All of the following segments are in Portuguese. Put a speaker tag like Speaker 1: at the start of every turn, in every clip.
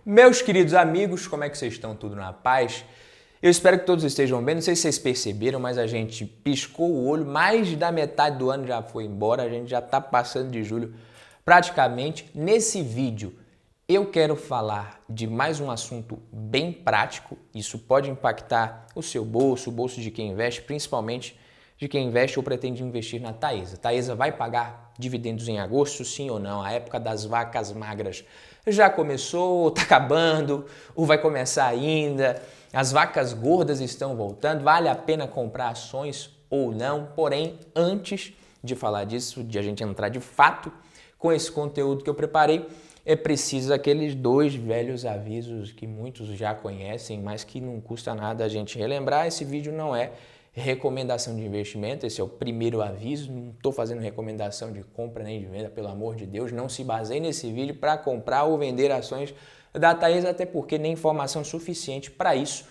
Speaker 1: Meus queridos amigos, como é que vocês estão? Tudo na paz? Eu espero que todos estejam bem. Não sei se vocês perceberam, mas a gente piscou o olho, mais da metade do ano já foi embora, a gente já está passando de julho praticamente. Nesse vídeo eu quero falar de mais um assunto bem prático. Isso pode impactar o seu bolso, o bolso de quem investe, principalmente de quem investe ou pretende investir na Taesa. Taesa vai pagar dividendos em agosto, sim ou não? A época das vacas magras já começou, está acabando, ou vai começar ainda? As vacas gordas estão voltando, vale a pena comprar ações ou não? Porém, antes de falar disso, de a gente entrar de fato com esse conteúdo que eu preparei, é preciso aqueles dois velhos avisos que muitos já conhecem, mas que não custa nada a gente relembrar. Esse vídeo não é recomendação de investimento, esse é o primeiro aviso, não estou fazendo recomendação de compra nem de venda, pelo amor de Deus, não se baseie nesse vídeo para comprar ou vender ações da Taesa, até porque nem informação suficiente para isso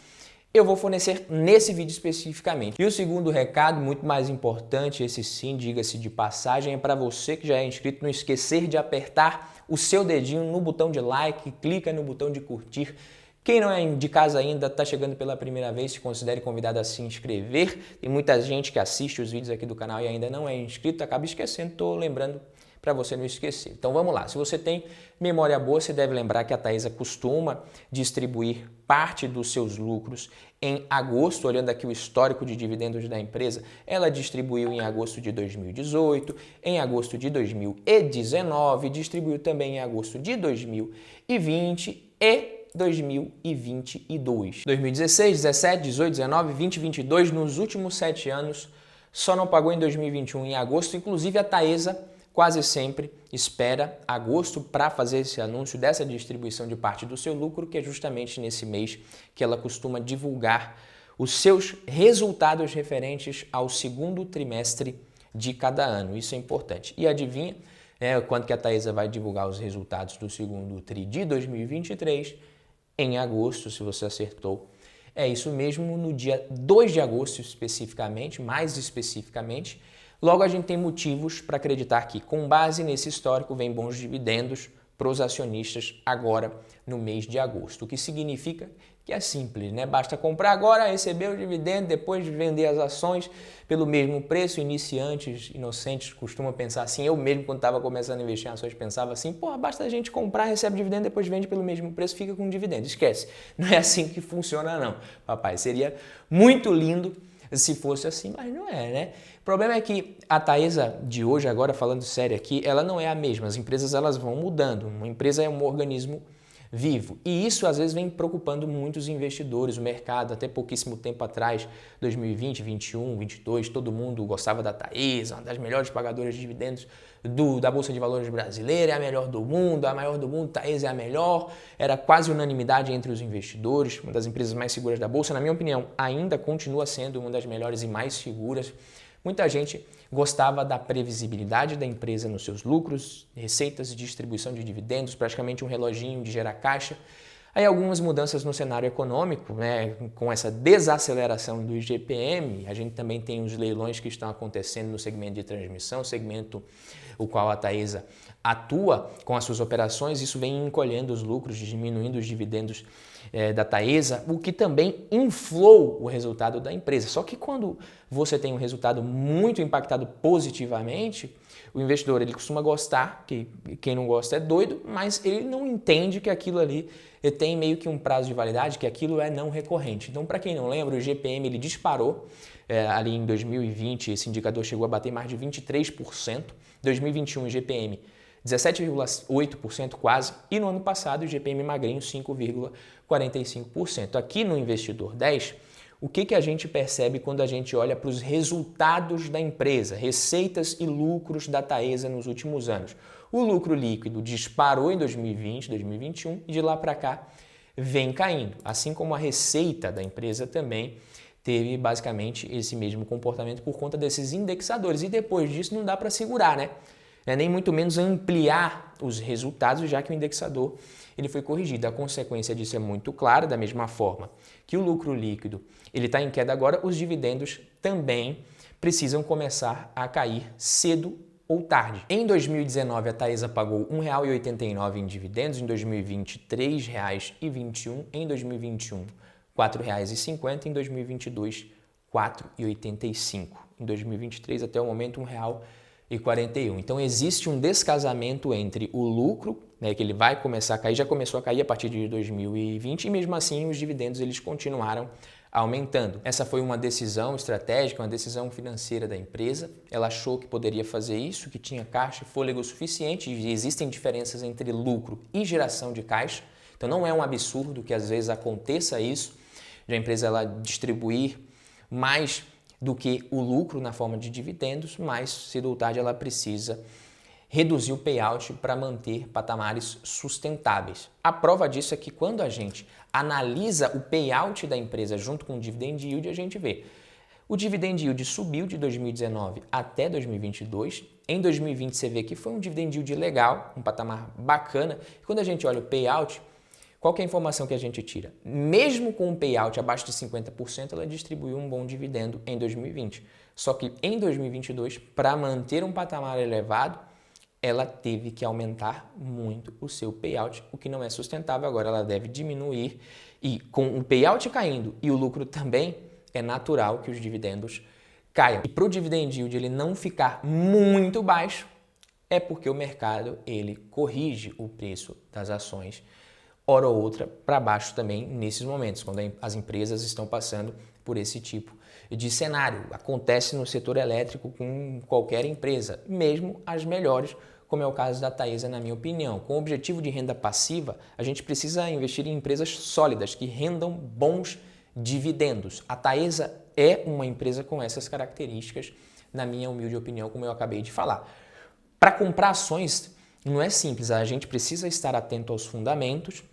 Speaker 1: eu vou fornecer nesse vídeo especificamente. E o segundo recado, muito mais importante, esse sim, diga-se de passagem, é para você que já é inscrito, não esquecer de apertar o seu dedinho no botão de like, clica no botão de curtir. Quem não é de casa ainda, está chegando pela primeira vez, se considere convidado a se inscrever. Tem muita gente que assiste os vídeos aqui do canal e ainda não é inscrito, acaba esquecendo, estou lembrando para você não esquecer. Então vamos lá, se você tem memória boa, você deve lembrar que a Taesa costuma distribuir parte dos seus lucros em agosto. Olhando aqui o histórico de dividendos da empresa, ela distribuiu em agosto de 2018, em agosto de 2019, distribuiu também em agosto de 2020 e 2022. 2016, 17, 18, 19, 20, 22, nos últimos 7 anos, só não pagou em 2021 em agosto. Inclusive a Taesa quase sempre espera agosto para fazer esse anúncio dessa distribuição de parte do seu lucro, que é justamente nesse mês que ela costuma divulgar os seus resultados referentes ao segundo trimestre de cada ano. Isso é importante. E adivinha quando que a Taesa vai divulgar os resultados do segundo tri de 2023? Em agosto, se você acertou. É isso mesmo, no dia 2 de agosto especificamente, mais especificamente. Logo, a gente tem motivos para acreditar que, com base nesse histórico, vem bons dividendos para os acionistas agora no mês de agosto. O que significa que é simples, né? Basta comprar agora, receber o dividendo, depois vender as ações pelo mesmo preço. Iniciantes, inocentes costumam pensar assim. Eu mesmo, quando estava começando a investir em ações, pensava assim, pô, basta a gente comprar, recebe dividendo, depois vende pelo mesmo preço, fica com dividendo. Esquece, não é assim que funciona não, papai. Seria muito lindo se fosse assim, mas não é, né? O problema é que a Taesa de hoje, agora falando sério aqui, ela não é a mesma. As empresas elas vão mudando. Uma empresa é um organismo vivo. E isso às vezes vem preocupando muitos investidores, o mercado. Até pouquíssimo tempo atrás, 2020, 2021, 2022, todo mundo gostava da Taesa, uma das melhores pagadoras de dividendos da Bolsa de Valores brasileira, é a melhor do mundo, a maior do mundo, Taesa é a melhor. Era quase unanimidade entre os investidores, uma das empresas mais seguras da Bolsa. Na minha opinião, ainda continua sendo uma das melhores e mais seguras. Muita gente gostava da previsibilidade da empresa nos seus lucros, receitas e distribuição de dividendos, praticamente um reloginho de gerar caixa. Aí algumas mudanças no cenário econômico, né, com essa desaceleração do IGPM, a gente também tem os leilões que estão acontecendo no segmento de transmissão, segmento o qual a Taesa atua com as suas operações. Isso vem encolhendo os lucros, diminuindo os dividendos da Taesa, o que também inflou o resultado da empresa. Só que quando você tem um resultado muito impactado positivamente, o investidor ele costuma gostar, que quem não gosta é doido, mas ele não entende que aquilo ali tem meio que um prazo de validade, que aquilo é não recorrente. Então, para quem não lembra, o IGPM ele disparou ali em 2020, esse indicador chegou a bater mais de 23%, 2021 o IGPM 17,8% quase, e no ano passado o IGPM magrinho 5,45%. Aqui no Investidor 10, o que a gente percebe quando a gente olha para os resultados da empresa, receitas e lucros da Taesa nos últimos anos? O lucro líquido disparou em 2020, 2021 e de lá para cá vem caindo, assim como a receita da empresa também teve basicamente esse mesmo comportamento por conta desses indexadores. E depois disso não dá para segurar, né? Nem muito menos ampliar os resultados, já que o indexador ele foi corrigido. A consequência disso é muito clara, da mesma forma que o lucro líquido ele está em queda agora, os dividendos também precisam começar a cair cedo ou tarde. Em 2019, a Taesa pagou R$ 1,89 em dividendos, em 2020, R$ 3,21, em 2021, R$ 4,50, em 2022, R$ 4,85. Em 2023, até o momento, R$ 1,41. Então, existe um descasamento entre o lucro, né, que ele vai começar a cair, já começou a cair a partir de 2020, e mesmo assim os dividendos eles continuaram aumentando. Essa foi uma decisão estratégica, uma decisão financeira da empresa. Ela achou que poderia fazer isso, que tinha caixa e fôlego suficiente, e existem diferenças entre lucro e geração de caixa. Então não é um absurdo que às vezes aconteça isso, de a empresa ela distribuir mais do que o lucro na forma de dividendos, mas cedo ou tarde ela precisa reduzir o payout para manter patamares sustentáveis. A prova disso é que quando a gente analisa o payout da empresa junto com o dividend yield, a gente vê o dividend yield subiu de 2019 até 2022. Em 2020 você vê que foi um dividend yield legal, um patamar bacana. E quando a gente olha o payout, qual que é a informação que a gente tira? Mesmo com um payout abaixo de 50%, ela distribuiu um bom dividendo em 2020. Só que em 2022, para manter um patamar elevado, ela teve que aumentar muito o seu payout, o que não é sustentável. Agora ela deve diminuir e com o payout caindo e o lucro também, é natural que os dividendos caiam. E para o dividend yield ele não ficar muito baixo, é porque o mercado ele corrige o preço das ações hora ou outra para baixo também nesses momentos, quando as empresas estão passando por esse tipo de cenário. Acontece no setor elétrico com qualquer empresa, mesmo as melhores, como é o caso da Taesa, na minha opinião. Com o objetivo de renda passiva, a gente precisa investir em empresas sólidas que rendam bons dividendos. A Taesa é uma empresa com essas características, na minha humilde opinião, como eu acabei de falar. Para comprar ações não é simples, a gente precisa estar atento aos fundamentos,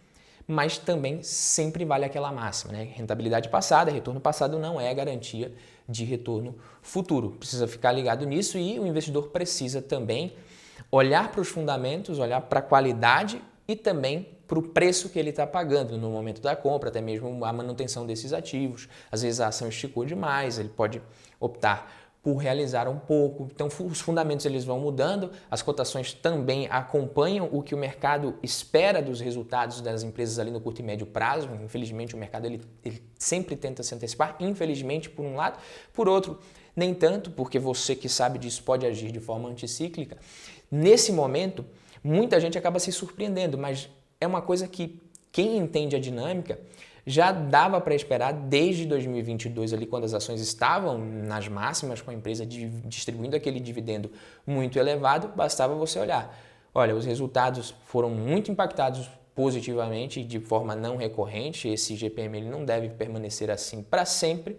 Speaker 1: mas também sempre vale aquela máxima, né? Rentabilidade passada, retorno passado não é garantia de retorno futuro. Precisa ficar ligado nisso e o investidor precisa também olhar para os fundamentos, olhar para a qualidade e também para o preço que ele está pagando no momento da compra, até mesmo a manutenção desses ativos. Às vezes a ação esticou demais, ele pode optar por realizar um pouco. Então os fundamentos eles vão mudando, as cotações também acompanham o que o mercado espera dos resultados das empresas ali no curto e médio prazo. Infelizmente o mercado ele sempre tenta se antecipar, infelizmente por um lado, por outro nem tanto, porque você que sabe disso pode agir de forma anticíclica. Nesse momento, muita gente acaba se surpreendendo, mas é uma coisa que quem entende a dinâmica já dava para esperar desde 2022, ali, quando as ações estavam nas máximas, com a empresa distribuindo aquele dividendo muito elevado, bastava você olhar. Olha, os resultados foram muito impactados positivamente de forma não recorrente, esse GPM ele não deve permanecer assim para sempre,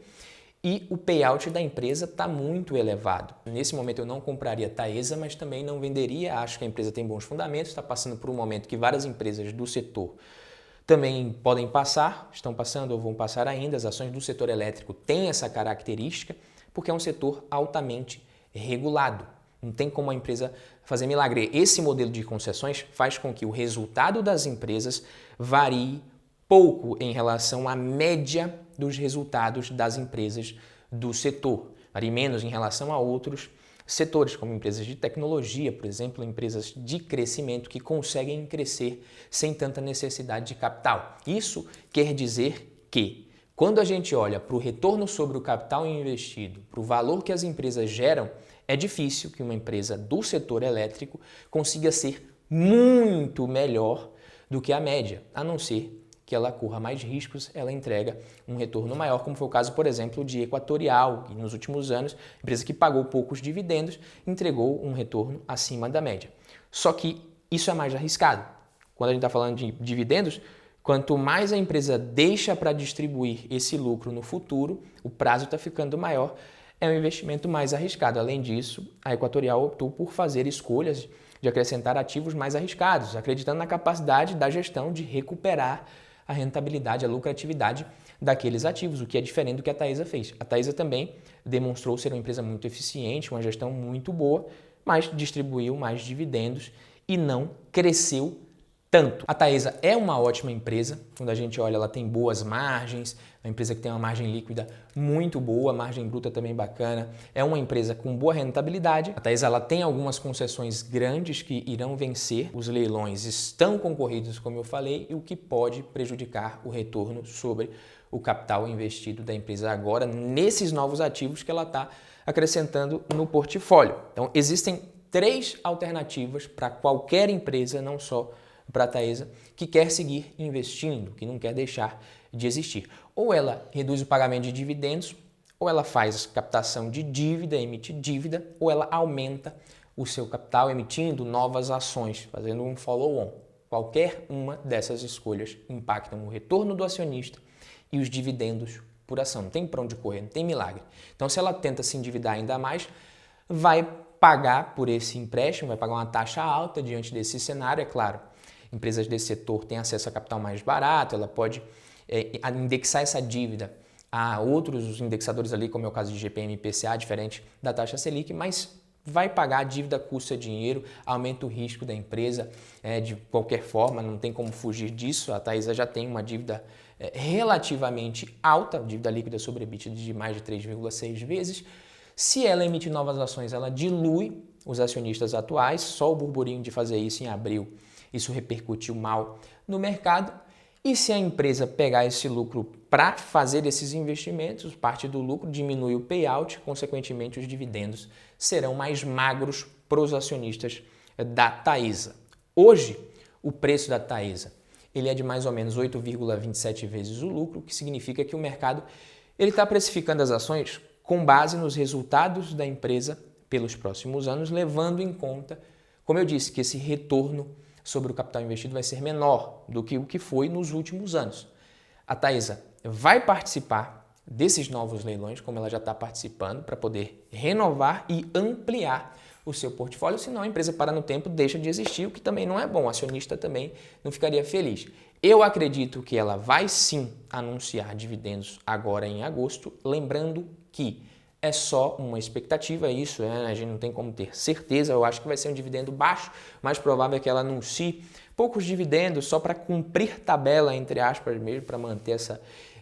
Speaker 1: e o payout da empresa está muito elevado. Nesse momento eu não compraria Taesa, mas também não venderia. Acho que a empresa tem bons fundamentos, está passando por um momento que várias empresas do setor também podem passar, estão passando ou vão passar ainda. As ações do setor elétrico têm essa característica porque é um setor altamente regulado. Não tem como a empresa fazer milagre. Esse modelo de concessões faz com que o resultado das empresas varie pouco em relação à média dos resultados das empresas do setor. Varie menos em relação a outros setores, como empresas de tecnologia, por exemplo, empresas de crescimento que conseguem crescer sem tanta necessidade de capital. Isso quer dizer que, quando a gente olha para o retorno sobre o capital investido, para o valor que as empresas geram, é difícil que uma empresa do setor elétrico consiga ser muito melhor do que a média, a não ser que ela corra mais riscos, ela entrega um retorno maior, como foi o caso, por exemplo, de Equatorial, que nos últimos anos, empresa que pagou poucos dividendos, entregou um retorno acima da média. Só que isso é mais arriscado. Quando a gente está falando de dividendos, quanto mais a empresa deixa para distribuir esse lucro no futuro, o prazo está ficando maior, é um investimento mais arriscado. Além disso, a Equatorial optou por fazer escolhas de acrescentar ativos mais arriscados, acreditando na capacidade da gestão de recuperar a rentabilidade, a lucratividade daqueles ativos, o que é diferente do que a Taesa fez. A Taesa também demonstrou ser uma empresa muito eficiente, uma gestão muito boa, mas distribuiu mais dividendos e não cresceu tanto. A Taesa é uma ótima empresa, quando a gente olha ela tem boas margens, é uma empresa que tem uma margem líquida muito boa, margem bruta também bacana, é uma empresa com boa rentabilidade. A Taesa ela tem algumas concessões grandes que irão vencer, os leilões estão concorridos, como eu falei, e o que pode prejudicar o retorno sobre o capital investido da empresa agora nesses novos ativos que ela está acrescentando no portfólio. Então existem 3 alternativas para qualquer empresa, não só para a Taesa, que quer seguir investindo, que não quer deixar de existir. Ou ela reduz o pagamento de dividendos, ou ela faz captação de dívida, emite dívida, ou ela aumenta o seu capital emitindo novas ações, fazendo um follow-on. Qualquer uma dessas escolhas impactam o retorno do acionista e os dividendos por ação. Não tem para onde correr, não tem milagre. Então, se ela tenta se endividar ainda mais, vai pagar por esse empréstimo, vai pagar uma taxa alta diante desse cenário, é claro. Empresas desse setor têm acesso a capital mais barato, ela pode indexar essa dívida a outros indexadores ali, como é o caso de GPM e IPCA, diferente da taxa Selic, mas vai pagar, a dívida custa dinheiro, aumenta o risco da empresa de qualquer forma, não tem como fugir disso. A Taesa já tem uma dívida relativamente alta, dívida líquida sobre EBITDA de mais de 3,6 vezes. Se ela emitir novas ações, ela dilui os acionistas atuais, só o burburinho de fazer isso em abril, isso repercutiu mal no mercado. E se a empresa pegar esse lucro para fazer esses investimentos, parte do lucro diminui o payout, consequentemente os dividendos serão mais magros para os acionistas da Taesa. Hoje, o preço da Taesa ele é de mais ou menos 8,27 vezes o lucro, o que significa que o mercado está precificando as ações com base nos resultados da empresa pelos próximos anos, levando em conta, como eu disse, que esse retorno sobre o capital investido vai ser menor do que o que foi nos últimos anos. A Taesa vai participar desses novos leilões, como ela já está participando, para poder renovar e ampliar o seu portfólio, senão a empresa para no tempo, deixa de existir, o que também não é bom, o acionista também não ficaria feliz. Eu acredito que ela vai sim anunciar dividendos agora em agosto, lembrando que é só uma expectativa isso, a gente não tem como ter certeza, eu acho que vai ser um dividendo baixo, mais provável é que ela anuncie poucos dividendos só para cumprir tabela, entre aspas mesmo, para manter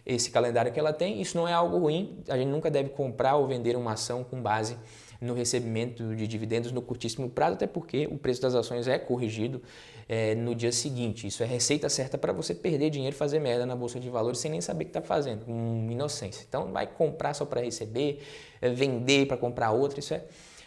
Speaker 1: esse calendário que ela tem. Isso não é algo ruim, a gente nunca deve comprar ou vender uma ação com base no recebimento de dividendos no curtíssimo prazo, até porque o preço das ações é corrigido no dia seguinte. Isso é receita certa para você perder dinheiro e fazer merda na Bolsa de Valores sem nem saber o que está fazendo, com inocência. Então vai comprar só para receber, vender para comprar outra, isso é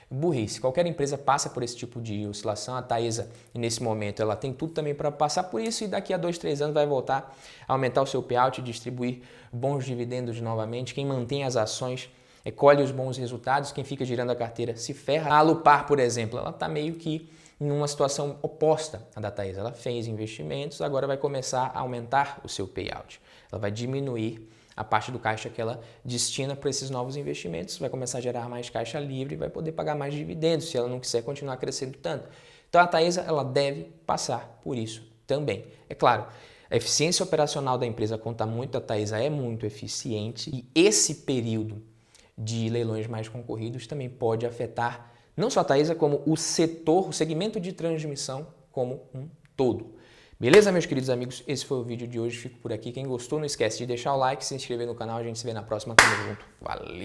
Speaker 1: burrice. Qualquer empresa passa por esse tipo de oscilação. A Taesa, nesse momento, ela tem tudo também para passar por isso e daqui a 2, 3 anos vai voltar a aumentar o seu payout e distribuir bons dividendos novamente. Quem mantém as ações colhe os bons resultados, quem fica girando a carteira se ferra. A Alupar, por exemplo, ela está meio que em uma situação oposta à da Taesa. Ela fez investimentos, agora vai começar a aumentar o seu payout. Ela vai diminuir a parte do caixa que ela destina para esses novos investimentos, vai começar a gerar mais caixa livre e vai poder pagar mais dividendos se ela não quiser continuar crescendo tanto. Então a Taesa ela deve passar por isso também. É claro, a eficiência operacional da empresa conta muito, a Taesa é muito eficiente e esse período de leilões mais concorridos também pode afetar não só a Taesa, como o setor, o segmento de transmissão como um todo. Beleza, meus queridos amigos? Esse foi o vídeo de hoje. Fico por aqui. Quem gostou, não esquece de deixar o like, se inscrever no canal. A gente se vê na próxima. Tamo junto. Valeu!